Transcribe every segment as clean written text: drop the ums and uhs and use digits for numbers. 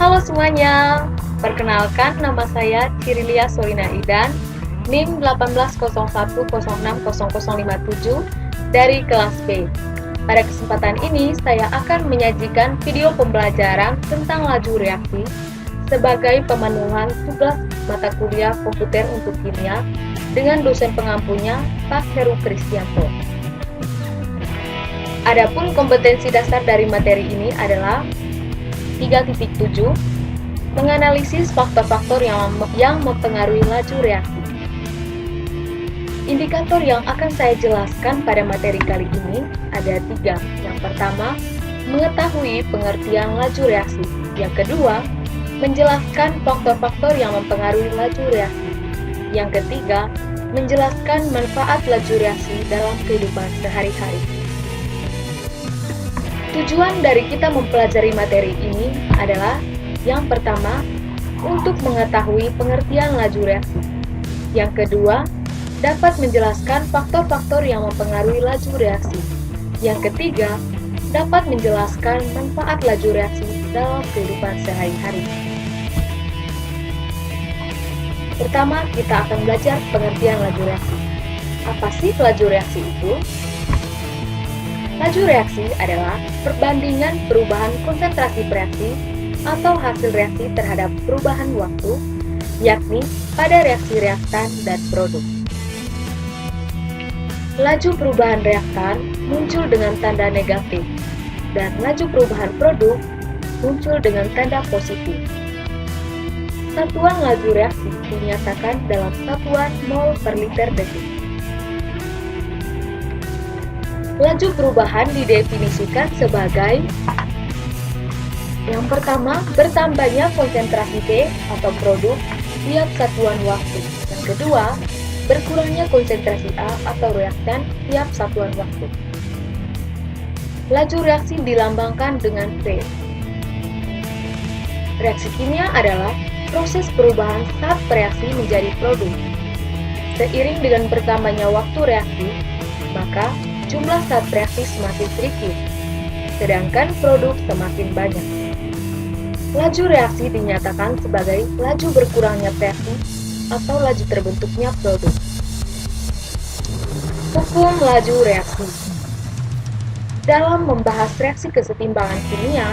Halo semuanya, perkenalkan nama saya Cirilia Solina Idan, NIM 18010600057 dari kelas B. Pada kesempatan ini, saya akan menyajikan video pembelajaran tentang laju reaksi sebagai pemenuhan tugas mata kuliah komputer untuk kimia dengan dosen pengampunya Pak Heru Kristianto. Adapun kompetensi dasar dari materi ini adalah 3.7 menganalisis faktor-faktor yang mempengaruhi laju reaksi. Indikator yang akan saya jelaskan pada materi kali ini ada 3. Yang pertama, mengetahui pengertian laju reaksi. Yang kedua, menjelaskan faktor-faktor yang mempengaruhi laju reaksi. Yang ketiga, menjelaskan manfaat laju reaksi dalam kehidupan sehari-hari. Tujuan dari kita mempelajari materi ini adalah yang pertama, untuk mengetahui pengertian laju reaksi. Yang kedua, dapat menjelaskan faktor-faktor yang mempengaruhi laju reaksi. Yang ketiga, dapat menjelaskan manfaat laju reaksi dalam kehidupan sehari-hari. Pertama, kita akan belajar pengertian laju reaksi. Apa sih laju reaksi itu? Laju reaksi adalah perbandingan perubahan konsentrasi reaksi atau hasil reaksi terhadap perubahan waktu, yakni pada reaksi reaktan dan produk. Laju perubahan reaktan muncul dengan tanda negatif, dan laju perubahan produk muncul dengan tanda positif. Satuan laju reaksi dinyatakan dalam satuan mol per liter detik. Laju perubahan didefinisikan sebagai yang pertama, bertambahnya konsentrasi T atau produk tiap satuan waktu. Yang kedua, berkurangnya konsentrasi A atau reaktan tiap satuan waktu. Laju reaksi dilambangkan dengan V. Reaksi kimia adalah proses perubahan saat reaksi menjadi produk. Seiring dengan bertambahnya waktu reaksi, maka jumlah saat reaksi semakin sedikit, sedangkan produk semakin banyak. Laju reaksi dinyatakan sebagai laju berkurangnya reaksi atau laju terbentuknya produk. Hukum laju reaksi. Dalam membahas reaksi kesetimbangan kimia,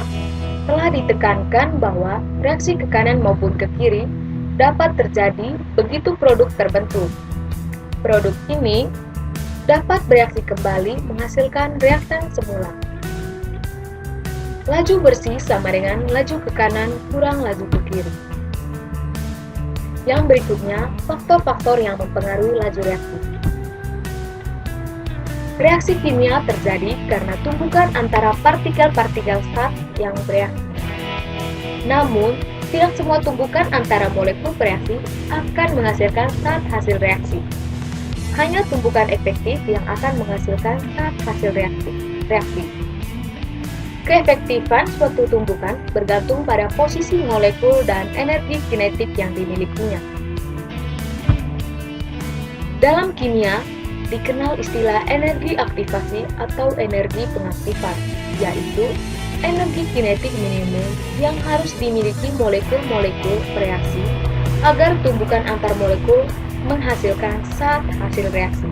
telah ditekankan bahwa reaksi ke kanan maupun ke kiri dapat terjadi begitu produk terbentuk. Produk ini dapat bereaksi kembali menghasilkan reaktan semula. Laju bersih sama dengan laju ke kanan kurang laju ke kiri. Yang berikutnya, faktor-faktor yang mempengaruhi laju reaksi. Reaksi kimia terjadi karena tumbukan antara partikel-partikel zat yang bereaksi. Namun, tidak semua tumbukan antara molekul bereaksi akan menghasilkan zat hasil reaksi. Hanya tumbukan efektif yang akan menghasilkan zat hasil reaksi. Keefektifan suatu tumbukan bergantung pada posisi molekul dan energi kinetik yang dimilikinya. Dalam kimia, dikenal istilah energi aktivasi atau energi pengaktifan, yaitu energi kinetik minimum yang harus dimiliki molekul-molekul bereaksi agar tumbukan antar molekul menghasilkan zat hasil reaksi.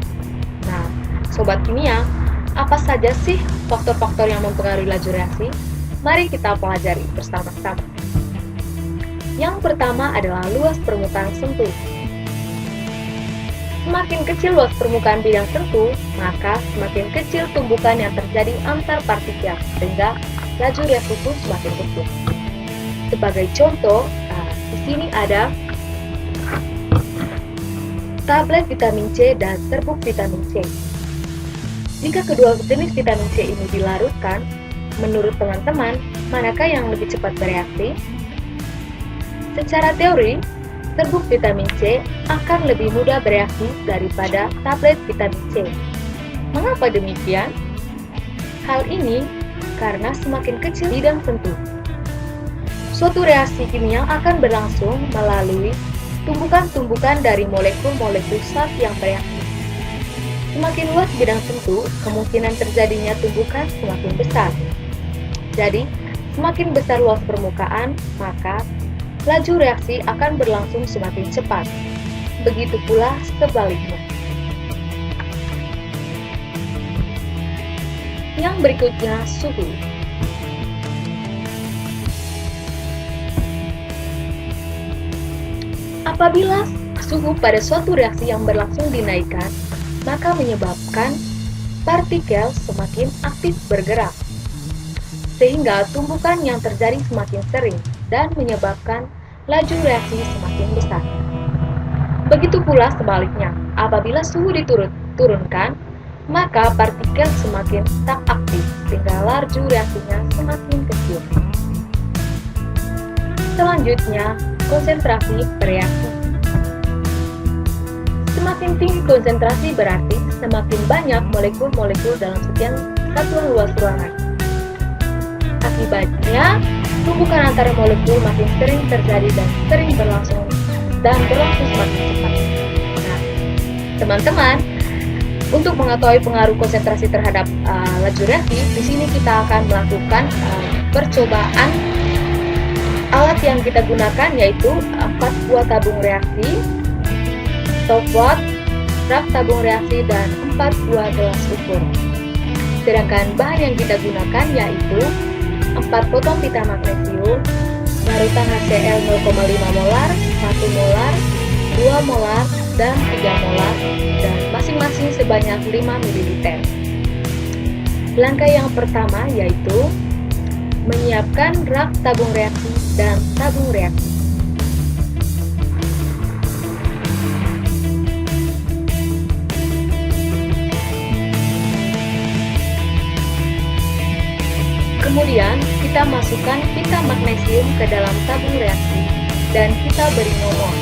Nah, sobat kimia, apa saja sih faktor-faktor yang mempengaruhi laju reaksi? Mari kita pelajari bersama-sama. Yang pertama adalah luas permukaan sentuh. Semakin kecil luas permukaan bidang sentuh, maka semakin kecil tumbukan yang terjadi antar partikel, sehingga laju reaksi pun semakin kecil. Sebagai contoh, di sini ada tablet vitamin C dan serbuk vitamin C. Jika kedua jenis vitamin C ini dilarutkan, menurut teman-teman, manakah yang lebih cepat bereaksi? Secara teori, serbuk vitamin C akan lebih mudah bereaksi daripada tablet vitamin C. Mengapa demikian? Hal ini karena semakin kecil bidang sentuh. Suatu reaksi kimia akan berlangsung melalui tumbukan-tumbukan dari molekul-molekul zat yang bereaksi. Semakin luas bidang sentuh, kemungkinan terjadinya tumbukan semakin besar. Jadi, Semakin besar luas permukaan, maka laju reaksi akan berlangsung semakin cepat. Begitu pula sebaliknya. Yang berikutnya, suhu. Apabila suhu pada suatu reaksi yang berlangsung dinaikkan, maka menyebabkan partikel semakin aktif bergerak, sehingga tumbukan yang terjadi semakin sering dan menyebabkan laju reaksi semakin besar. Begitu pula sebaliknya, apabila suhu diturunkan, maka partikel semakin tak aktif, sehingga laju reaksinya semakin kecil. Selanjutnya, konsentrasi bereaksi. Semakin tinggi konsentrasi berarti semakin banyak molekul-molekul dalam sekian satuan luas ruangan. Akibatnya, tumbukan antara molekul makin sering terjadi dan sering berlangsung semakin cepat. Nah, teman-teman, untuk mengetahui pengaruh konsentrasi terhadap laju reaksi, di sini kita akan melakukan percobaan. Alat yang kita gunakan yaitu 4 buah tabung reaksi, stopwatch, rak tabung reaksi, dan 4 buah gelas ukur. Sedangkan bahan yang kita gunakan yaitu 4 potong pita magnesium, larutan HCl 0,5 molar, 1 molar, 2 molar, dan 3 molar, dan masing-masing sebanyak 5 ml. Langkah yang pertama yaitu menyiapkan rak tabung reaksi dan tabung reaksi. Kemudian kita masukkan pita magnesium ke dalam tabung reaksi dan kita beri nomor.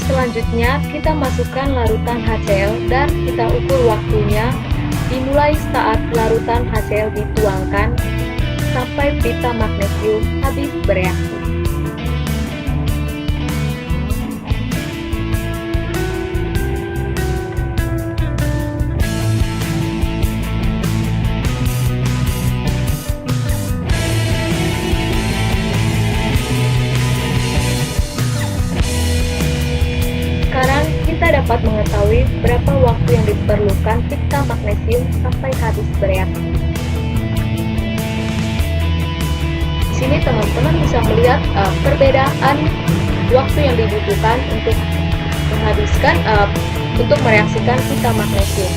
Selanjutnya, kita masukkan larutan HCl dan kita ukur waktunya dimulai saat larutan HCl dituangkan sampai pita magnesium habis bereaksi. Dapat mengetahui berapa waktu yang diperlukan pita magnesium sampai habis bereaksi. Di sini teman-teman bisa melihat perbedaan waktu yang dibutuhkan untuk mereaksikan pita magnesium.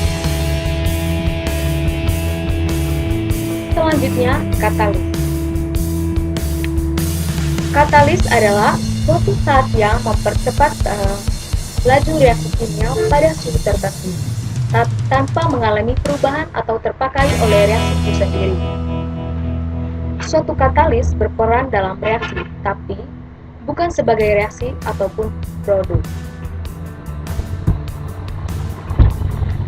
Selanjutnya, katalis. Katalis adalah suatu zat yang mempercepat laju reaksi kimia pada suhu tertentu tanpa mengalami perubahan atau terpakai oleh reaksi itu sendiri. Suatu katalis berperan dalam reaksi, tapi bukan sebagai reaksi ataupun produk.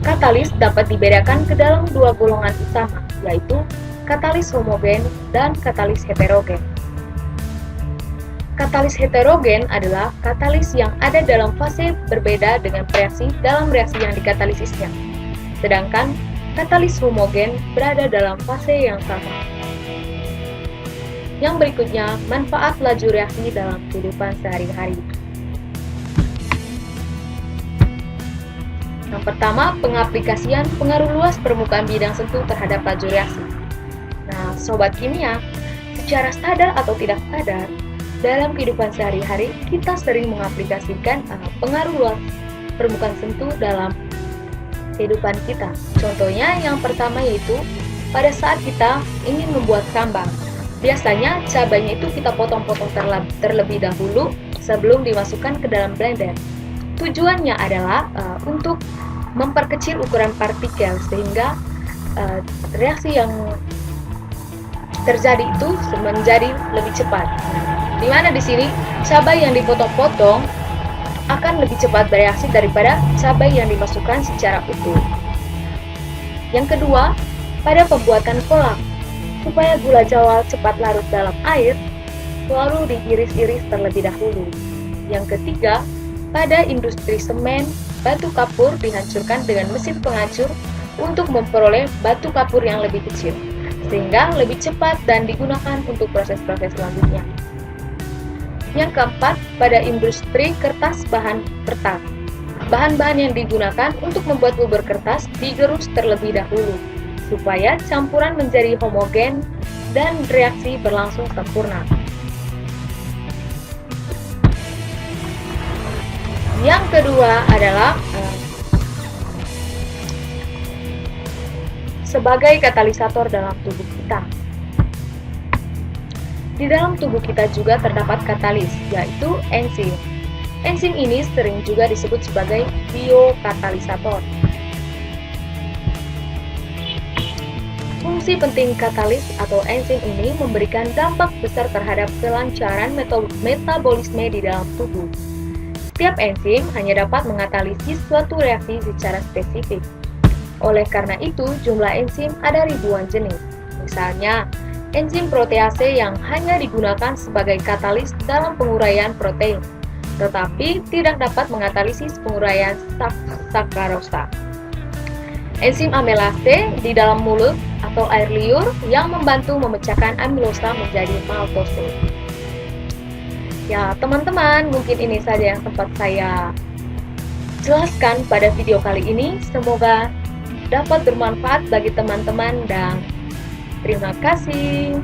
Katalis dapat dibedakan ke dalam 2 golongan utama, yaitu katalis homogen dan katalis heterogen. Katalis heterogen adalah katalis yang ada dalam fase berbeda dengan reaksi dalam reaksi yang dikatalisisnya. Sedangkan katalis homogen berada dalam fase yang sama. Yang berikutnya, manfaat laju reaksi dalam kehidupan sehari-hari. Yang pertama, pengaplikasian pengaruh luas permukaan bidang sentuh terhadap laju reaksi. Nah, sobat kimia, secara sadar atau tidak sadar, dalam kehidupan sehari-hari, kita sering mengaplikasikan pengaruh luas permukaan sentuh dalam kehidupan kita. Contohnya yang pertama yaitu pada saat kita ingin membuat sambal. Biasanya cabainya itu kita potong-potong terlebih dahulu sebelum dimasukkan ke dalam blender. Tujuannya adalah untuk memperkecil ukuran partikel sehingga reaksi yang terjadi itu menjadi lebih cepat. Di mana di sini cabai yang dipotong-potong akan lebih cepat bereaksi daripada cabai yang dimasukkan secara utuh. Yang kedua, pada pembuatan kolak, supaya gula jawa cepat larut dalam air, selalu diiris-iris terlebih dahulu. Yang ketiga, pada industri semen, batu kapur dihancurkan dengan mesin penghancur untuk memperoleh batu kapur yang lebih kecil, sehingga lebih cepat dan digunakan untuk proses-proses selanjutnya. Yang keempat, pada industri kertas bahan kertas. Bahan-bahan yang digunakan untuk membuat bubur kertas digerus terlebih dahulu, supaya campuran menjadi homogen dan reaksi berlangsung sempurna. Yang kedua adalah sebagai katalisator dalam tubuh kita. Di dalam tubuh kita juga terdapat katalis, yaitu enzim. Enzim ini sering juga disebut sebagai biokatalisator. Fungsi penting katalis atau enzim ini memberikan dampak besar terhadap kelancaran metabolisme di dalam tubuh. Setiap enzim hanya dapat mengatalisis suatu reaksi secara spesifik. Oleh karena itu, jumlah enzim ada ribuan jenis. Misalnya, enzim protease yang hanya digunakan sebagai katalis dalam penguraian protein, tetapi tidak dapat mengatalisis penguraian sakkarosa. Enzim amilase di dalam mulut atau air liur yang membantu memecahkan amilosa menjadi maltose. Ya, teman-teman, mungkin ini saja yang sempat saya jelaskan pada video kali ini. Semoga dapat bermanfaat bagi teman-teman dan terima kasih.